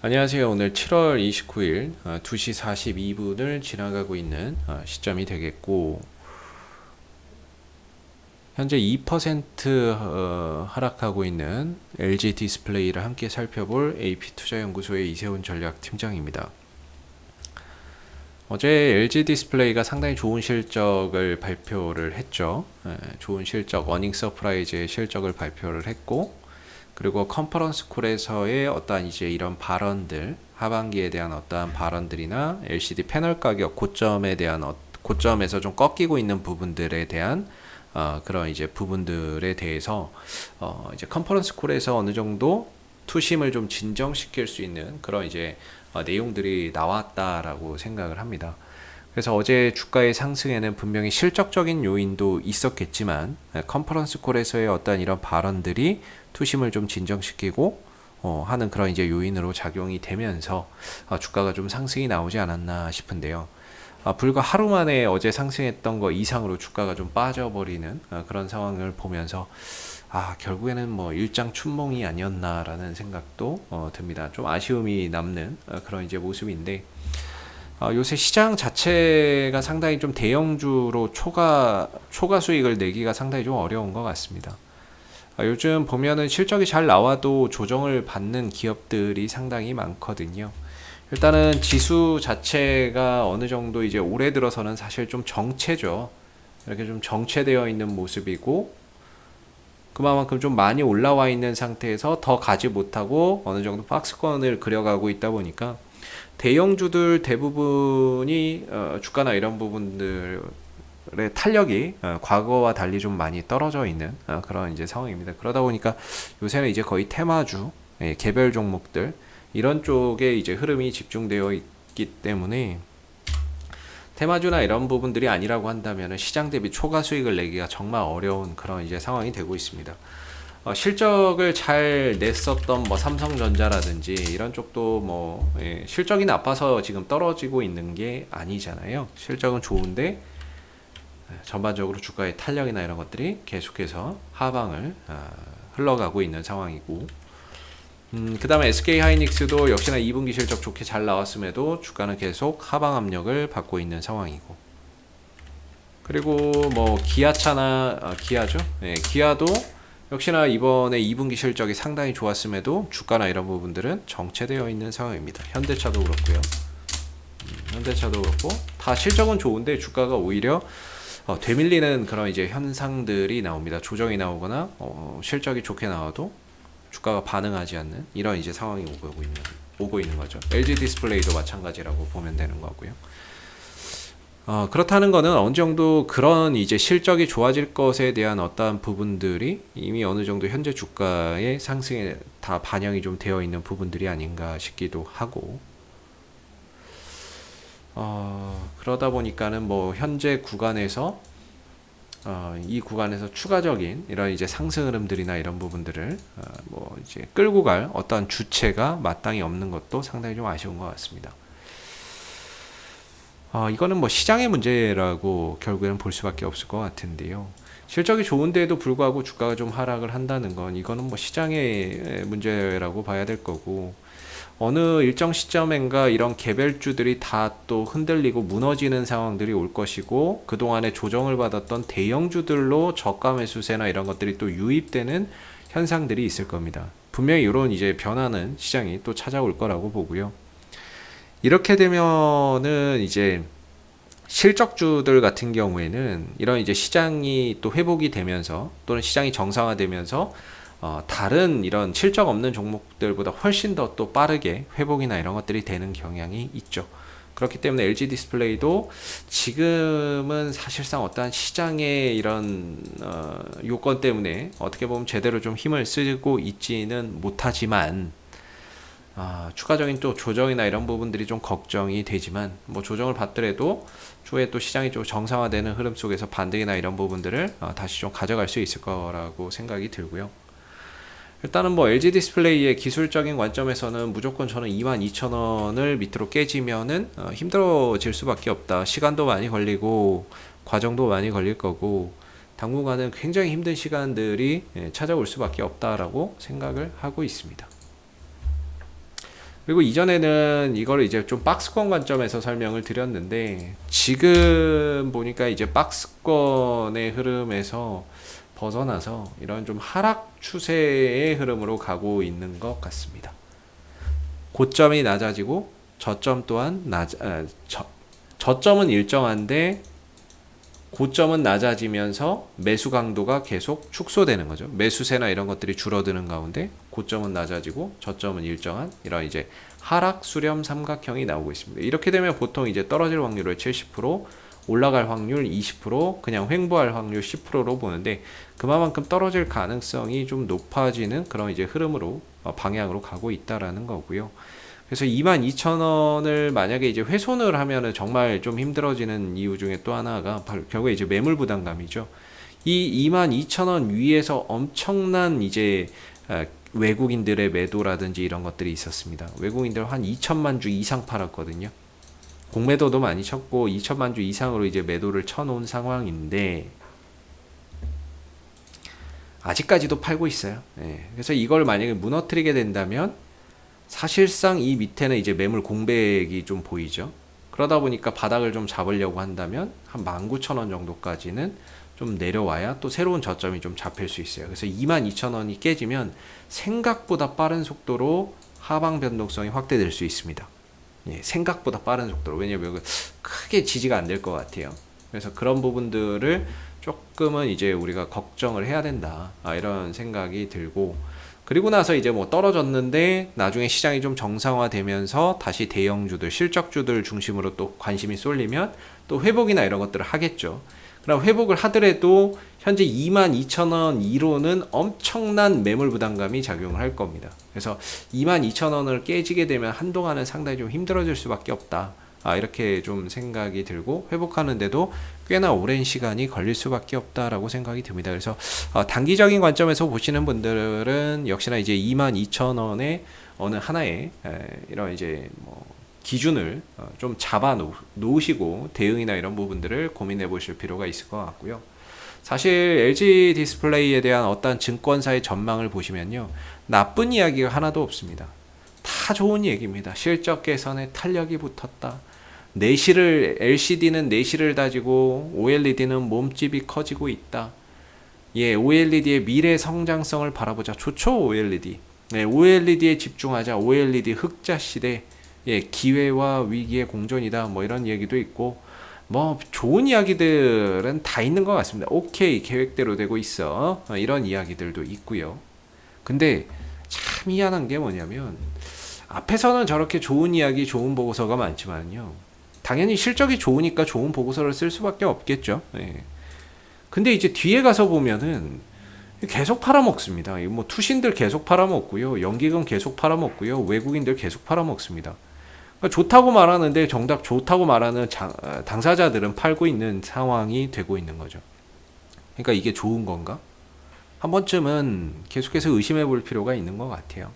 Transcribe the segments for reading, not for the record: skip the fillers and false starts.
안녕하세요. 오늘 7월 29일 2시 42분을 지나가고 있는 시점이 되겠고, 현재 2% 하락하고 있는 LG 디스플레이를 함께 살펴볼 AP투자연구소의 이세훈 전략팀장입니다. 어제 LG 디스플레이가 상당히 좋은 실적을 발표를 했죠. 좋은 실적, 어닝 서프라이즈의 실적을 발표를 했고, 그리고 컨퍼런스 콜에서의 어떠한 이제 이런 발언들, 하반기에 대한 어떠한 발언들이나 LCD 패널 가격 고점에 대한 고점에서 좀 꺾이고 있는 부분들에 대한 그런 이제 부분들에 대해서 이제 컨퍼런스 콜에서 어느 정도 투심을 좀 진정시킬 수 있는 그런 이제 내용들이 나왔다라고 생각을 합니다. 그래서 어제 주가의 상승에는 분명히 실적적인 요인도 있었겠지만 컨퍼런스 콜에서의 어떤 이런 발언들이 투심을 좀 진정시키고 하는 그런 이제 요인으로 작용이 되면서 주가가 좀 상승이 나오지 않았나 싶은데요. 불과 하루 만에 어제 상승했던 거 이상으로 주가가 좀 빠져버리는 그런 상황을 보면서 결국에는 뭐 일장춘몽이 아니었나라는 생각도 듭니다. 좀 아쉬움이 남는 그런 이제 모습인데, 요새 시장 자체가 상당히 좀 대형주로 초과 수익을 내기가 상당히 좀 어려운 것 같습니다. 요즘 보면은 실적이 잘 나와도 조정을 받는 기업들이 상당히 많거든요. 일단은 지수 자체가 어느 정도 이제 올해 들어서는 사실 좀 정체죠. 이렇게 좀 정체되어 있는 모습이고, 그만큼 좀 많이 올라와 있는 상태에서 더 가지 못하고 어느 정도 박스권을 그려가고 있다 보니까 대형주들 대부분이 주가나 이런 부분들의 탄력이 과거와 달리 좀 많이 떨어져 있는 그런 이제 상황입니다. 그러다 보니까 요새는 이제 거의 테마주, 개별 종목들 이런 쪽에 이제 흐름이 집중되어 있기 때문에, 테마주나 이런 부분들이 아니라고 한다면 시장 대비 초과 수익을 내기가 정말 어려운 그런 이제 상황이 되고 있습니다. 실적을 잘 냈었던 뭐 삼성전자라든지 이런 쪽도 뭐 실적이 나빠서 지금 떨어지고 있는 게 아니잖아요. 실적은 좋은데 전반적으로 주가의 탄력이나 이런 것들이 계속해서 하방을 흘러가고 있는 상황이고, 그 다음에 SK하이닉스도 역시나 2분기 실적 좋게 잘 나왔음에도 주가는 계속 하방 압력을 받고 있는 상황이고, 그리고 뭐 기아차나 기아죠. 기아도 역시나 이번에 2분기 실적이 상당히 좋았음에도 주가나 이런 부분들은 정체되어 있는 상황입니다. 현대차도 그렇고요. 현대차도 그렇고 다 실적은 좋은데 주가가 오히려 되밀리는 그런 이제 현상들이 나옵니다. 조정이 나오거나 실적이 좋게 나와도 주가가 반응하지 않는 이런 이제 상황이 오고 있는 거죠. LG 디스플레이도 마찬가지라고 보면 되는 거고요. 그렇다는 거는 어느 정도 그런 이제 실적이 좋아질 것에 대한 어떠한 부분들이 이미 어느 정도 현재 주가의 상승에 다 반영이 좀 되어 있는 부분들이 아닌가 싶기도 하고, 그러다 보니까는 뭐 현재 구간에서 이 구간에서 추가적인 이런 이제 상승 흐름들이나 이런 부분들을 뭐 이제 끌고 갈 어떠한 주체가 마땅히 없는 것도 상당히 좀 아쉬운 것 같습니다. 이거는 뭐 시장의 문제라고 결국에는 볼 수밖에 없을 것 같은데요. 실적이 좋은데도 불구하고 주가가 좀 하락을 한다는 건 이거는 뭐 시장의 문제라고 봐야 될 거고, 어느 일정 시점인가 이런 개별주들이 다 또 흔들리고 무너지는 상황들이 올 것이고, 그동안에 조정을 받았던 대형주들로 저가 매수세나 이런 것들이 또 유입되는 현상들이 있을 겁니다. 분명히 이런 이제 변화는 시장이 또 찾아올 거라고 보고요. 이렇게 되면은 이제 실적주들 같은 경우에는 이런 이제 시장이 또 회복이 되면서 또는 시장이 정상화되면서 다른 이런 실적 없는 종목들보다 훨씬 더 또 빠르게 회복이나 이런 것들이 되는 경향이 있죠. 그렇기 때문에 LG 디스플레이도 지금은 사실상 어떠한 시장의 이런 요건 때문에 어떻게 보면 제대로 좀 힘을 쓰고 있지는 못하지만, 추가적인 또 조정이나 이런 부분들이 좀 걱정이 되지만, 뭐 조정을 받더라도 추후에 또 시장이 좀 정상화되는 흐름 속에서 반등이나 이런 부분들을 다시 좀 가져갈 수 있을 거라고 생각이 들고요. 일단은 뭐 LG 디스플레이의 기술적인 관점에서는 무조건 저는 22,000원을 밑으로 깨지면은 힘들어질 수밖에 없다. 시간도 많이 걸리고 과정도 많이 걸릴 거고 당분간은 굉장히 힘든 시간들이 찾아올 수밖에 없다라고 생각을 하고 있습니다. 그리고 이전에는 이걸 이제 좀 박스권 관점에서 설명을 드렸는데, 지금 보니까 이제 박스권의 흐름에서 벗어나서 이런 좀 하락 추세의 흐름으로 가고 있는 것 같습니다. 고점이 낮아지고 저점 또한 저점은 일정한데 고점은 낮아지면서 매수 강도가 계속 축소되는 거죠. 매수세나 이런 것들이 줄어드는 가운데 고점은 낮아지고 저점은 일정한 이런 이제 하락 수렴 삼각형이 나오고 있습니다. 이렇게 되면 보통 이제 떨어질 확률을 70%, 올라갈 확률 20%, 그냥 횡보할 확률 10%로 보는데, 그만큼 떨어질 가능성이 좀 높아지는 그런 이제 흐름으로 방향으로 가고 있다라는 거고요. 그래서 22,000원을 만약에 이제 훼손을 하면은 정말 좀 힘들어지는 이유 중에 또 하나가 바로 결국에 이제 매물 부담감이죠. 이 22,000원 위에서 엄청난 이제 외국인들의 매도라든지 이런 것들이 있었습니다. 외국인들 한 2천만 주 이상 팔았거든요. 공매도도 많이 쳤고 2천만 주 이상으로 이제 매도를 쳐놓은 상황인데 아직까지도 팔고 있어요. 예. 그래서 이걸 만약에 무너뜨리게 된다면 사실상 이 밑에는 이제 매물 공백이 좀 보이죠. 그러다 보니까 바닥을 좀 잡으려고 한다면 한 19,000원 정도까지는 좀 내려와야 또 새로운 저점이 좀 잡힐 수 있어요. 그래서 22,000원이 깨지면 생각보다 빠른 속도로 하방 변동성이 확대될 수 있습니다. 예, 생각보다 빠른 속도로. 왜냐면 크게 지지가 안 될 것 같아요. 그래서 그런 부분들을 조금은 이제 우리가 걱정을 해야 된다. 이런 생각이 들고, 그리고 나서 이제 뭐 떨어졌는데 나중에 시장이 좀 정상화되면서 다시 대형주들, 실적주들 중심으로 또 관심이 쏠리면 또 회복이나 이런 것들을 하겠죠. 그럼 회복을 하더라도 현재 22,000원 이로는 엄청난 매물 부담감이 작용을 할 겁니다. 그래서 22,000원을 깨지게 되면 한동안은 상당히 좀 힘들어질 수밖에 없다. 이렇게 좀 생각이 들고, 회복하는데도 꽤나 오랜 시간이 걸릴 수밖에 없다라고 생각이 듭니다. 그래서 단기적인 관점에서 보시는 분들은 역시나 이제 22,000원의 어느 하나의 이런 이제 뭐 기준을 좀 잡아 놓으시고 대응이나 이런 부분들을 고민해 보실 필요가 있을 것 같고요. 사실 LG 디스플레이에 대한 어떤 증권사의 전망을 보시면요, 나쁜 이야기가 하나도 없습니다. 다 좋은 얘기입니다. 실적 개선에 탄력이 붙었다. LCD는 내실을 다지고 OLED는 몸집이 커지고 있다. 예, OLED의 미래 성장성을 바라보자. 좋죠, OLED. 네, OLED에 집중하자. OLED 흑자 시대. 예, 기회와 위기의 공존이다. 뭐 이런 얘기도 있고, 뭐 좋은 이야기들은 다 있는 것 같습니다. 오케이, 계획대로 되고 있어. 이런 이야기들도 있고요. 근데 참 희한한 게 뭐냐면, 앞에서는 저렇게 좋은 이야기, 좋은 보고서가 많지만요, 당연히 실적이 좋으니까 좋은 보고서를 쓸 수밖에 없겠죠. 예. 근데 이제 뒤에 가서 보면은 계속 팔아먹습니다. 뭐 투신들 계속 팔아먹고요, 연기금 계속 팔아먹고요, 외국인들 계속 팔아먹습니다. 그러니까 좋다고 말하는데 정작 좋다고 말하는 당사자들은 팔고 있는 상황이 되고 있는 거죠. 그러니까 이게 좋은 건가? 한 번쯤은 계속해서 의심해 볼 필요가 있는 것 같아요.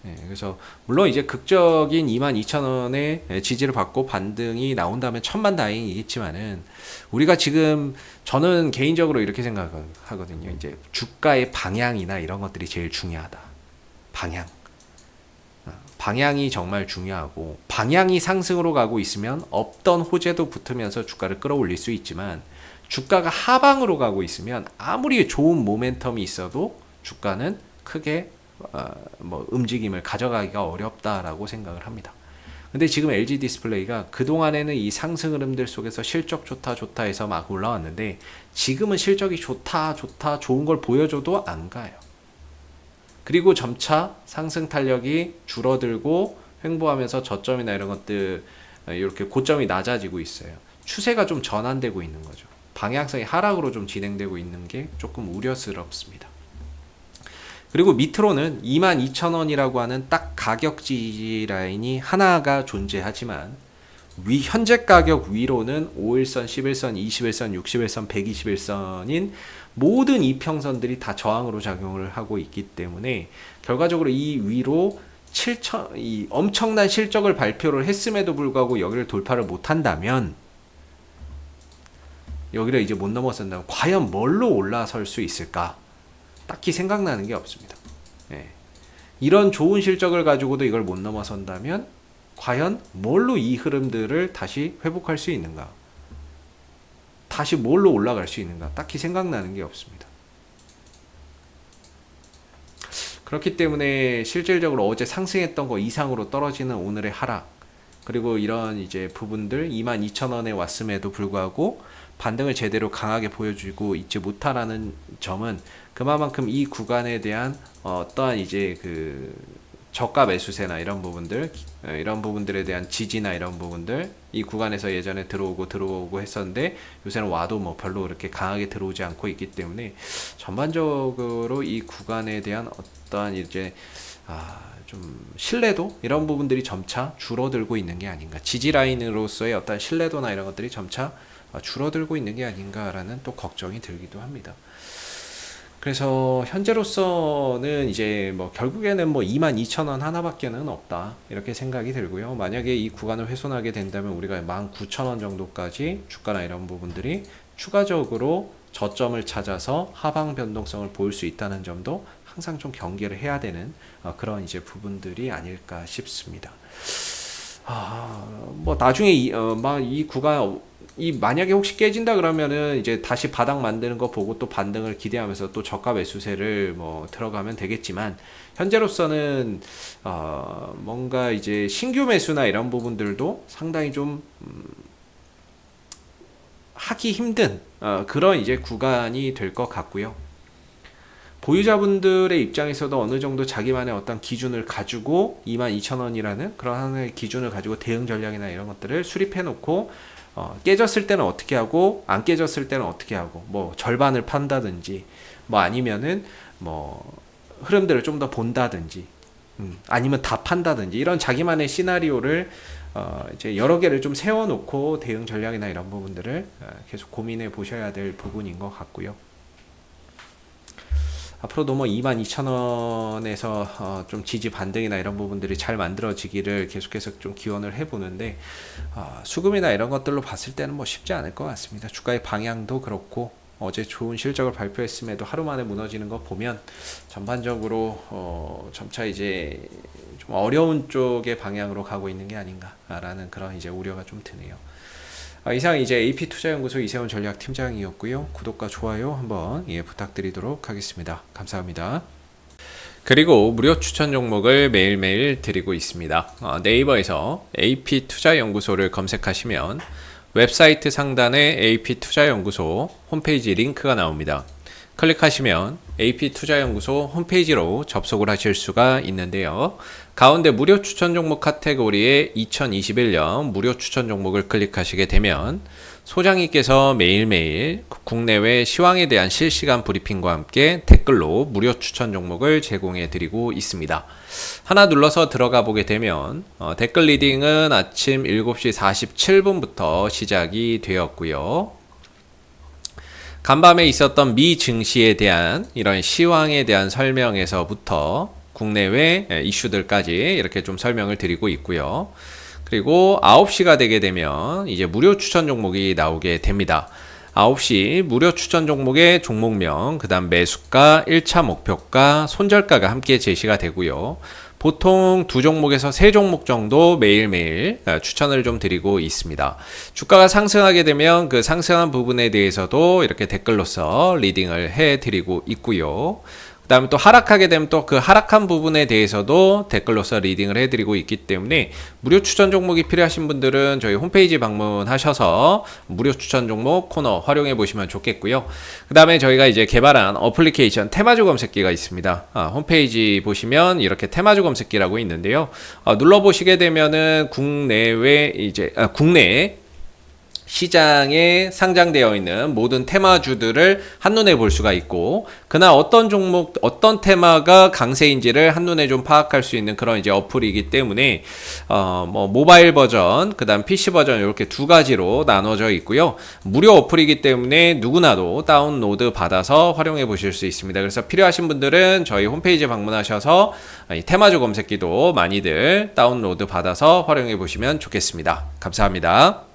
네, 그래서 물론 이제 극적인 22,000원의 지지를 받고 반등이 나온다면 천만다행이겠지만은, 우리가 지금, 저는 개인적으로 이렇게 생각하거든요. 이제 주가의 방향이나 이런 것들이 제일 중요하다. 방향이 정말 중요하고, 방향이 상승으로 가고 있으면 없던 호재도 붙으면서 주가를 끌어올릴 수 있지만, 주가가 하방으로 가고 있으면 아무리 좋은 모멘텀이 있어도 주가는 크게 뭐 움직임을 가져가기가 어렵다라고 생각을 합니다. 근데 지금 LG 디스플레이가 그동안에는 이 상승 흐름들 속에서 실적 좋다 해서 막 올라왔는데, 지금은 실적이 좋다 좋은 걸 보여줘도 안 가요. 그리고 점차 상승 탄력이 줄어들고 횡보하면서 저점이나 이런 것들, 이렇게 고점이 낮아지고 있어요. 추세가 좀 전환되고 있는 거죠. 방향성이 하락으로 좀 진행되고 있는 게 조금 우려스럽습니다. 그리고 밑으로는 22,000원이라고 하는 딱 가격 지지 라인이 하나가 존재하지만, 현재 가격 위로는 5일선, 11선, 21선, 61선, 121선인 모든 이평선들이 다 저항으로 작용을 하고 있기 때문에, 결과적으로 이 위로 이 엄청난 실적을 발표를 했음에도 불구하고 여기를 돌파를 못한다면, 여기를 이제 못 넘어선다면 과연 뭘로 올라설 수 있을까? 딱히 생각나는 게 없습니다. 예. 이런 좋은 실적을 가지고도 이걸 못 넘어선다면 과연 뭘로 이 흐름들을 다시 회복할 수 있는가? 다시 뭘로 올라갈 수 있는가? 딱히 생각나는 게 없습니다. 그렇기 때문에 실질적으로 어제 상승했던 거 이상으로 떨어지는 오늘의 하락, 그리고 이런 이제 부분들 22,000원에 왔음에도 불구하고 반등을 제대로 강하게 보여주고 있지 못하라는 점은 그만큼 이 구간에 대한 어떠한 이제 그 저가 매수세나 이런 부분들, 이런 부분들에 대한 지지나 이런 부분들, 이 구간에서 예전에 들어오고 했었는데 요새는 와도 뭐 별로 그렇게 강하게 들어오지 않고 있기 때문에 전반적으로 이 구간에 대한 어떠한 이제 좀 신뢰도 이런 부분들이 점차 줄어들고 있는 게 아닌가, 지지 라인으로서의 어떤 신뢰도나 이런 것들이 점차 줄어들고 있는 게 아닌가라는 또 걱정이 들기도 합니다. 그래서 현재로서는 이제 뭐 결국에는 뭐 22,000원 하나밖에는 없다 이렇게 생각이 들고요. 만약에 이 구간을 훼손하게 된다면 우리가 19,000원 정도까지 주가나 이런 부분들이 추가적으로 저점을 찾아서 하방 변동성을 보일 수 있다는 점도 항상 좀 경계를 해야 되는 그런 이제 부분들이 아닐까 싶습니다. 뭐 나중에 이 구간 만약에 혹시 깨진다 그러면은 이제 다시 바닥 만드는 거 보고 또 반등을 기대하면서 또 저가 매수세를 뭐 들어가면 되겠지만, 현재로서는 뭔가 이제 신규 매수나 이런 부분들도 상당히 좀 하기 힘든 그런 이제 구간이 될 것 같고요. 보유자분들의 입장에서도 어느 정도 자기만의 어떤 기준을 가지고 22,000원이라는 그런 하나의 기준을 가지고 대응 전략이나 이런 것들을 수립해 놓고 깨졌을 때는 어떻게 하고 안 깨졌을 때는 어떻게 하고 뭐 절반을 판다든지 뭐 아니면은 뭐 흐름들을 좀 더 본다든지 아니면 다 판다든지 이런 자기만의 시나리오를 이제 여러 개를 좀 세워놓고 대응 전략이나 이런 부분들을 계속 고민해 보셔야 될 부분인 것 같고요. 앞으로도 뭐 22,000원에서 좀 지지 반등이나 이런 부분들이 잘 만들어지기를 계속해서 좀 기원을 해보는데, 수급이나 이런 것들로 봤을 때는 뭐 쉽지 않을 것 같습니다. 주가의 방향도 그렇고 어제 좋은 실적을 발표했음에도 하루 만에 무너지는 거 보면 전반적으로 점차 이제 좀 어려운 쪽의 방향으로 가고 있는 게 아닌가라는 그런 이제 우려가 좀 드네요. 이상 이제 AP투자연구소 이세훈 전략팀장이었고요. 구독과 좋아요 한번 부탁드리도록 하겠습니다. 감사합니다. 그리고 무료 추천 종목을 매일매일 드리고 있습니다. 네이버에서 AP투자연구소를 검색하시면 웹사이트 상단에 AP투자연구소 홈페이지 링크가 나옵니다. 클릭하시면 AP투자연구소 홈페이지로 접속을 하실 수가 있는데요. 가운데 무료 추천 종목 카테고리에 2021년 무료 추천 종목을 클릭하시게 되면 소장님께서 매일매일 국내외 시황에 대한 실시간 브리핑과 함께 댓글로 무료 추천 종목을 제공해 드리고 있습니다. 하나 눌러서 들어가 보게 되면 댓글 리딩은 아침 7시 47분부터 시작이 되었고요. 간밤에 있었던 미 증시에 대한 이런 시황에 대한 설명에서부터 국내외 이슈들까지 이렇게 좀 설명을 드리고 있고요. 그리고 9시가 되게 되면 이제 무료 추천 종목이 나오게 됩니다. 9시 무료 추천 종목의 종목명, 그 다음 매수가, 1차 목표가, 손절가가 함께 제시가 되고요. 보통 2종목에서 3종목 정도 매일매일 추천을 좀 드리고 있습니다. 주가가 상승하게 되면 그 상승한 부분에 대해서도 이렇게 댓글로서 리딩을 해 드리고 있고요. 그 다음에 또 하락하게 되면 또 그 하락한 부분에 대해서도 댓글로서 리딩을 해드리고 있기 때문에 무료 추천 종목이 필요하신 분들은 저희 홈페이지 방문하셔서 무료 추천 종목 코너 활용해 보시면 좋겠고요. 그 다음에 저희가 이제 개발한 어플리케이션 테마주 검색기가 있습니다. 홈페이지 보시면 이렇게 테마주 검색기라고 있는데요. 눌러보시게 되면은 국내외 이제 국내 시장에 상장되어 있는 모든 테마주들을 한눈에 볼 수가 있고, 그날 어떤 종목, 어떤 테마가 강세인지를 한눈에 좀 파악할 수 있는 그런 이제 어플이기 때문에, 뭐, 모바일 버전, 그 다음 PC 버전 이렇게 두 가지로 나눠져 있고요. 무료 어플이기 때문에 누구나도 다운로드 받아서 활용해 보실 수 있습니다. 그래서 필요하신 분들은 저희 홈페이지 방문하셔서 이 테마주 검색기도 많이들 다운로드 받아서 활용해 보시면 좋겠습니다. 감사합니다.